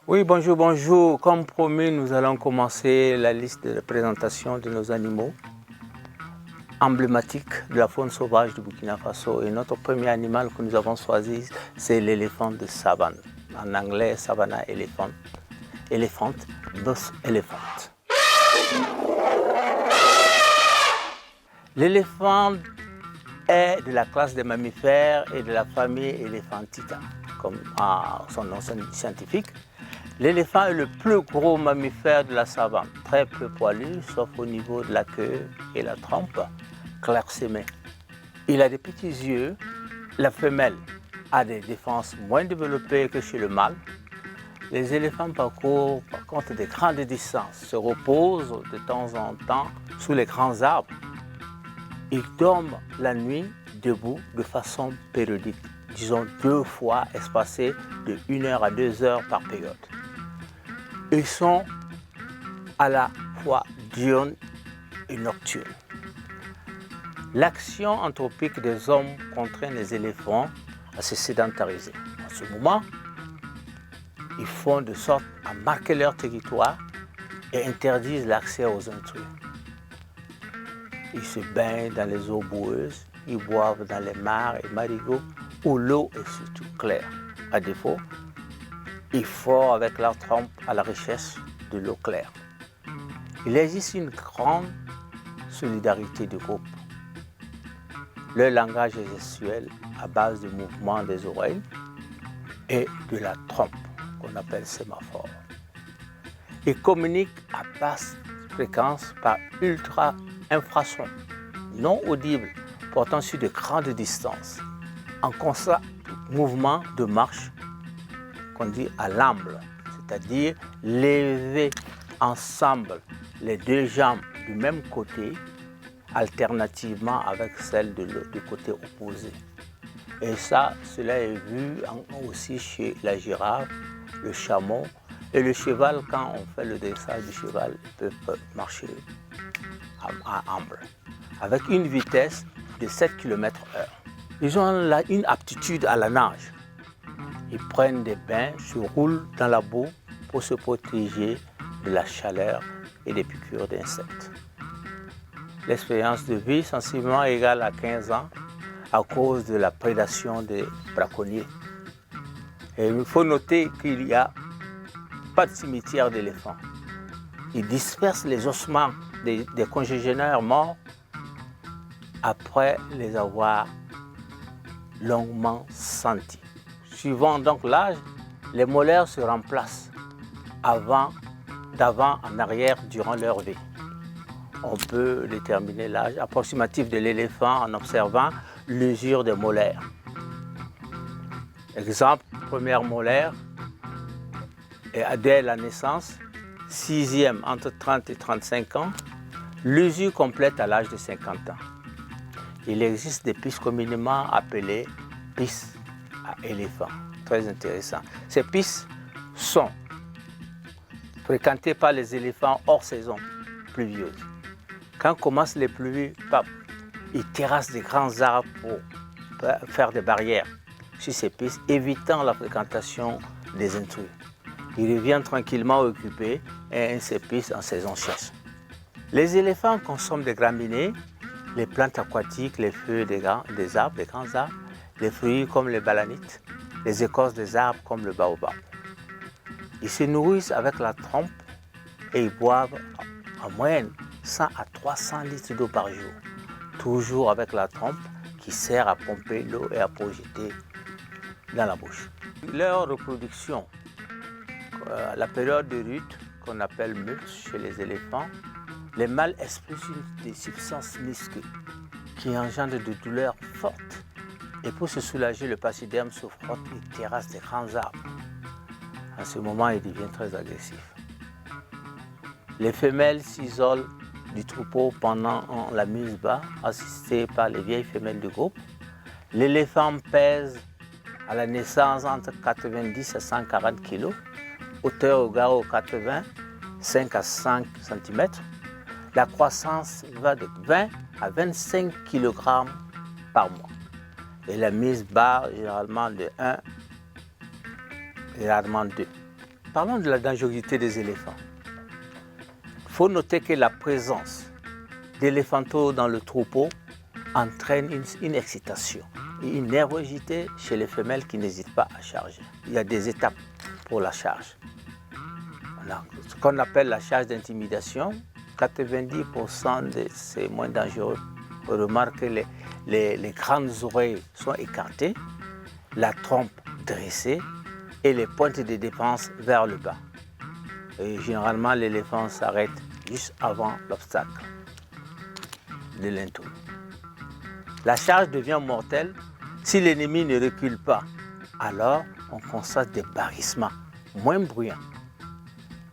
Oui, bonjour, bonjour. Comme promis, nous allons commencer la liste de présentation de nos animaux emblématiques de la faune sauvage du Burkina Faso. Et notre premier animal que nous avons choisi, c'est l'éléphant de savane. En anglais, Savannah elephant. Elephant, bus elephant. L'éléphant est de la classe des mammifères et de la famille Elephantida, comme son nom scientifique. L'éléphant est le plus gros mammifère de la savane, très peu poilu, sauf au niveau de la queue et la trempe, clairsemée. Il a des petits yeux. La femelle a des défenses moins développées que chez le mâle. Les éléphants parcourent par contre des grandes distances, se reposent de temps en temps sous les grands arbres. Ils dorment la nuit debout de façon périodique, disons 2 fois espacées de 1 heure à 2 heures par période. Ils sont à la fois diurnes et nocturnes. L'action anthropique des hommes contraint les éléphants à se sédentariser. En ce moment, ils font de sorte à marquer leur territoire et interdisent l'accès aux intrus. Ils se baignent dans les eaux boueuses, ils boivent dans les mares et marigots où l'eau est surtout claire. À défaut, ils forent avec leur trompe à la richesse de l'eau claire. Il existe une grande solidarité du groupe. Leur langage est gestuel à base du mouvement des oreilles et de la trompe qu'on appelle sémaphore. Ils communiquent à basse fréquence par ultra-infrasons non audibles portant sur de grandes distances en constant mouvement de marche qu'on dit à l'amble, c'est-à-dire lever ensemble les 2 jambes du même côté alternativement avec celles du côté opposé. Et ça, cela est vu aussi chez la girafe, le chameau et le cheval. Quand on fait le dressage du cheval, ils peuvent marcher à amble avec une vitesse de 7 km/h. Ils ont une aptitude à la nage. Ils prennent des bains, se roulent dans la boue pour se protéger de la chaleur et des piqûres d'insectes. L'expérience de vie sensiblement égale à 15 ans à cause de la prédation des braconniers. Et il faut noter qu'il n'y a pas de cimetière d'éléphants. Ils dispersent les ossements des congénères morts après les avoir longuement sentis. Suivant donc l'âge, les molaires se remplacent d'avant en arrière durant leur vie. On peut déterminer l'âge approximatif de l'éléphant en observant l'usure des molaires. Exemple, première molaire, et dès la naissance, 6e entre 30 et 35 ans, l'usure complète à l'âge de 50 ans. Il existe des pistes communément appelées pistes à éléphants. Très intéressant. Ces pistes sont fréquentées par les éléphants hors saison pluvieuse. Quand commencent les pluies, ils terrassent des grands arbres pour faire des barrières sur ces pistes, évitant la fréquentation des intrus. Ils reviennent tranquillement occupés ces pistes en saison sèche. Les éléphants consomment des graminées, les plantes aquatiques, les feuilles des arbres, des grands arbres, les fruits comme les balanites, les écorces des arbres comme le baobab. Ils se nourrissent avec la trompe et ils boivent en moyenne 100 à 300 litres d'eau par jour, toujours avec la trompe qui sert à pomper l'eau et à projeter dans la bouche. Leur reproduction, la période de lutte qu'on appelle molt chez les éléphants, les mâles expulsent des substances musquées qui engendrent de douleurs fortes. Et pour se soulager, le pachyderme se frotte et terrasse des grands arbres. À ce moment, il devient très agressif. Les femelles s'isolent du troupeau pendant la mise bas, assistées par les vieilles femelles du groupe. L'éléphant pèse à la naissance entre 90 à 140 kg, hauteur égale aux 85 à 5 cm. La croissance va de 20 à 25 kg par mois. Et la mise barre généralement de 1 et rarement 2. Parlons de la dangerosité des éléphants. Il faut noter que la présence d'éléphantaux dans le troupeau entraîne une excitation et une nervosité chez les femelles qui n'hésitent pas à charger. Il y a des étapes pour la charge. On a ce qu'on appelle la charge d'intimidation. 90% de c'est moins dangereux. On remarque que les grandes oreilles sont écartées, la trompe dressée et les pointes de défense vers le bas. Et généralement, l'éléphant s'arrête juste avant l'obstacle de l'intrus. La charge devient mortelle si l'ennemi ne recule pas. Alors, on constate des barrissements moins bruyants.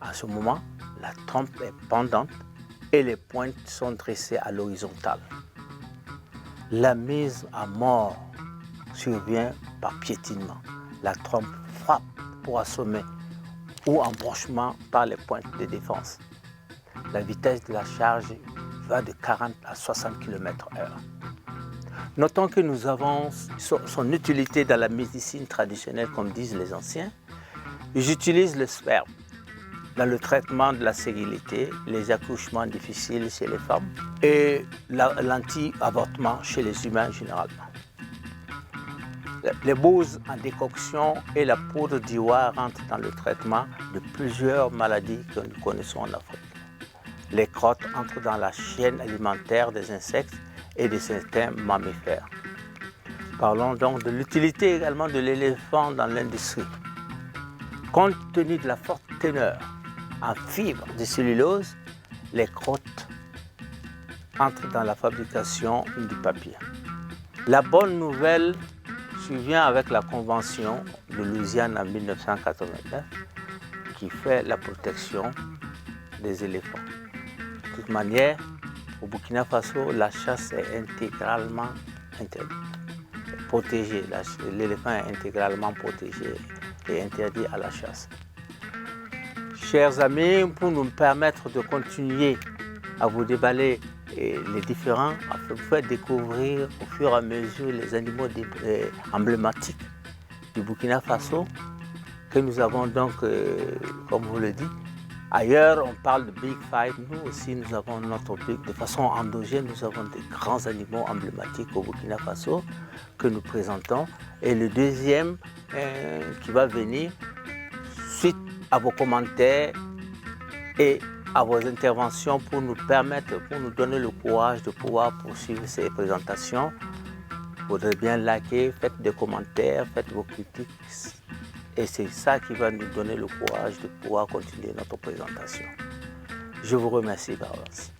À ce moment, la trompe est pendante et les pointes sont dressées à l'horizontale. La mise à mort survient par piétinement. La trompe frappe pour assommer ou embranchement par les pointes de défense. La vitesse de la charge va de 40 à 60 km/h. Notons que nous avons son utilité dans la médecine traditionnelle, comme disent les anciens. J'utilise le sperme dans le traitement de la stérilité, les accouchements difficiles chez les femmes et l'anti-avortement chez les humains généralement. Les bouses en décoction et la poudre d'ivoire rentrent dans le traitement de plusieurs maladies que nous connaissons en Afrique. Les crottes entrent dans la chaîne alimentaire des insectes et de certains mammifères. Parlons donc de l'utilité également de l'éléphant dans l'industrie. Compte tenu de la forte teneur en fibres de cellulose, les crottes entrent dans la fabrication du papier. La bonne nouvelle survient avec la Convention de Louisiane en 1989 qui fait la protection des éléphants. De toute manière, au Burkina Faso, la chasse est intégralement interdite. Protégée, l'éléphant est intégralement protégé et interdit à la chasse. Chers amis, pour nous permettre de continuer à vous déballer les différents, à vous faire découvrir au fur et à mesure les animaux emblématiques du Burkina Faso, que nous avons donc, comme vous le dites, ailleurs on parle de Big Five, nous aussi nous avons notre Big, de façon endogène, nous avons des grands animaux emblématiques au Burkina Faso que nous présentons. Et le deuxième qui va venir, suite à vos commentaires et à vos interventions pour nous permettre, pour nous donner le courage de pouvoir poursuivre ces présentations. Vous voudrez bien liker, faites des commentaires, faites vos critiques. Et c'est ça qui va nous donner le courage de pouvoir continuer notre présentation. Je vous remercie par avance.